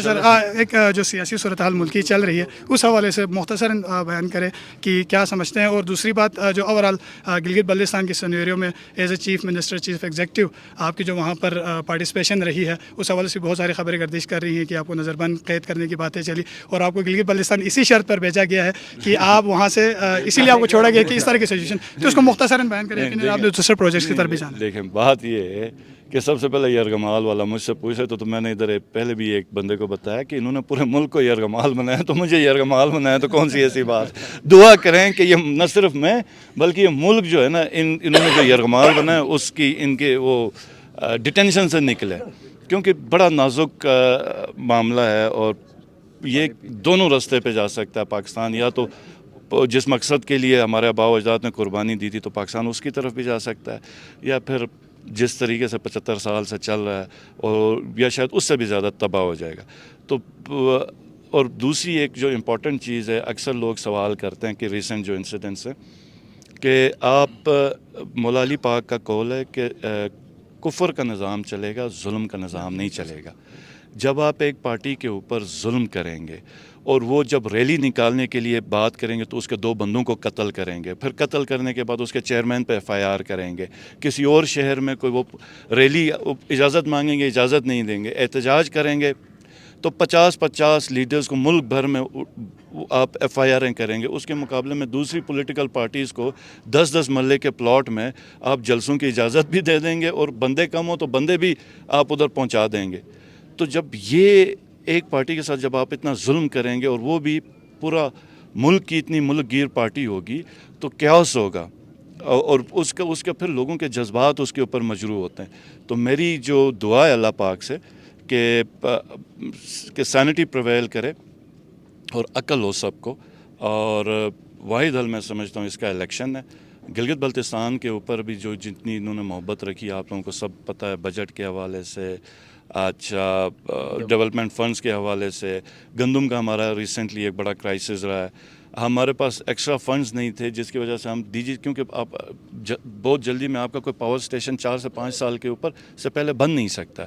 سر ایک جو سیاسی صورتحال ملکی چل رہی ہے اس حوالے سے مختصراً بیان کریں کہ کیا سمجھتے ہیں، اور دوسری بات جو اوورال گلگت بلتستان کی سینیریو میں as a chief minister chief executive آپ کی جو وہاں پر پارٹیسپیشن رہی ہے اس حوالے سے بہت ساری خبریں گردش کر رہی ہیں کہ آپ کو نظر بند قید کرنے کی باتیں چلی اور آپ کو گلگت بلتستان اسی شرط پر بھیجا گیا ہے کہ آپ وہاں سے اسی لیے آپ کو چھوڑا گیا کہ اس طرح کی سچویشن، تو اس کو مختصراً بیان کریں کہ آپ نے دوسرے پروجیکٹس کی طرف بھی جانا ہے۔ دیکھیں بات یہ ہے کہ سب سے پہلے یرغمال والا مجھ سے پوچھے تو میں نے ادھر پہلے بھی ایک بندے کو بتایا کہ انہوں نے پورے ملک کو یرغمال بنایا، تو مجھے یرغمال بنایا تو کون سی ایسی بات۔ دعا کریں کہ یہ نہ صرف میں بلکہ یہ ملک جو ہے نا انہوں نے جو یرغمال بنایا اس کی ان کے وہ ڈیٹینشن سے نکلے، کیونکہ بڑا نازک معاملہ ہے اور یہ دونوں راستے پہ جا سکتا ہے پاکستان، یا تو جس مقصد کے لیے ہمارے آباء و اجداد نے قربانی دی تھی تو پاکستان اس کی طرف بھی جا سکتا ہے، یا پھر جس طریقے سے 75 سال سے چل رہا ہے اور یا شاید اس سے بھی زیادہ تباہ ہو جائے گا۔ تو اور دوسری ایک جو امپورٹنٹ چیز ہے، اکثر لوگ سوال کرتے ہیں کہ ریسنٹ جو انسیڈنٹس ہیں کہ آپ مولا علی پاک کا قول ہے کہ کفر کا نظام چلے گا، ظلم کا نظام نہیں چلے گا۔ جب آپ ایک پارٹی کے اوپر ظلم کریں گے اور وہ جب ریلی نکالنے کے لیے بات کریں گے تو اس کے 2 بندوں کو قتل کریں گے، پھر قتل کرنے کے بعد اس کے چیئرمین پہ FIR کریں گے، کسی اور شہر میں کوئی وہ ریلی اجازت مانگیں گے، اجازت نہیں دیں گے، احتجاج کریں گے تو 50 لیڈرز کو ملک بھر میں آپ FIR کریں گے۔ اس کے مقابلے میں دوسری پولیٹیکل پارٹیز کو 10 محلے کے پلاٹ میں آپ جلسوں کی اجازت بھی دے دیں گے، اور بندے کم ہوں تو بندے بھی آپ ادھر پہنچا دیں گے۔ تو جب یہ ایک پارٹی کے ساتھ جب آپ اتنا ظلم کریں گے اور وہ بھی پورا ملک کی اتنی ملک گیر پارٹی ہوگی تو کیوس ہوگا، اور اس کا پھر لوگوں کے جذبات اس کے اوپر مجروح ہوتے ہیں۔ تو میری جو دعا ہے اللہ پاک سے کہ سینٹی پریویل کرے اور عقل ہو سب کو، اور واحد حل میں سمجھتا ہوں اس کا الیکشن ہے۔ گلگت بلتستان کے اوپر بھی جو جتنی انہوں نے محبت رکھی آپ لوگوں کو سب پتہ ہے، بجٹ کے حوالے سے، اچھا ڈیولپمنٹ فنڈز کے حوالے سے، گندم کا ہمارا ریسنٹلی ایک بڑا کرائسس رہا ہے، ہمارے پاس ایکسٹرا فنڈز نہیں تھے جس کی وجہ سے ہم کیونکہ آپ بہت جلدی میں آپ کا کوئی پاور اسٹیشن 4 سے 5 سال کے اوپر سے پہلے بن نہیں سکتا،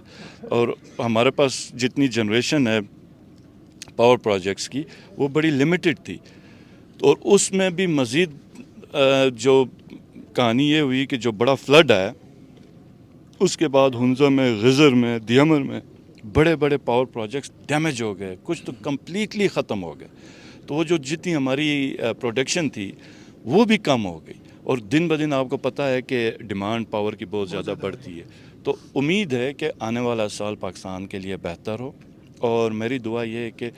اور ہمارے پاس جتنی جنریشن ہے پاور پروجیکٹس کی وہ بڑی لمیٹڈ تھی، اور اس میں بھی مزید جو کہانی یہ ہوئی کہ جو بڑا فلڈ آیا اس کے بعد ہنزہ میں، غزر میں، دیامر میں بڑے بڑے پاور پروجیکٹس ڈیمیج ہو گئے، کچھ تو کمپلیٹلی ختم ہو گئے، تو وہ جو جتنی ہماری پروڈکشن تھی وہ بھی کم ہو گئی، اور دن بدن آپ کو پتہ ہے کہ ڈیمانڈ پاور کی بہت زیادہ بڑھتی ہے۔ تو امید ہے کہ آنے والا سال پاکستان کے لیے بہتر ہو، اور میری دعا یہ ہے کہ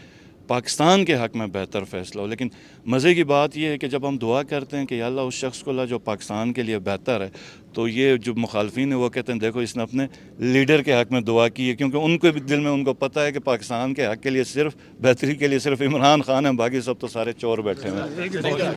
پاکستان کے حق میں بہتر فیصلہ ہو۔ لیکن مزے کی بات یہ ہے کہ جب ہم دعا کرتے ہیں کہ یا اللہ اس شخص کو لا جو پاکستان کے لیے بہتر ہے، تو یہ جو مخالفین ہیں وہ کہتے ہیں دیکھو اس نے اپنے لیڈر کے حق میں دعا کی ہے، کیونکہ ان کے بھی دل میں ان کو پتہ ہے کہ پاکستان کے حق کے لیے صرف بہتری کے لیے صرف عمران خان ہیں، باقی سب تو سارے چور بیٹھے ہیں۔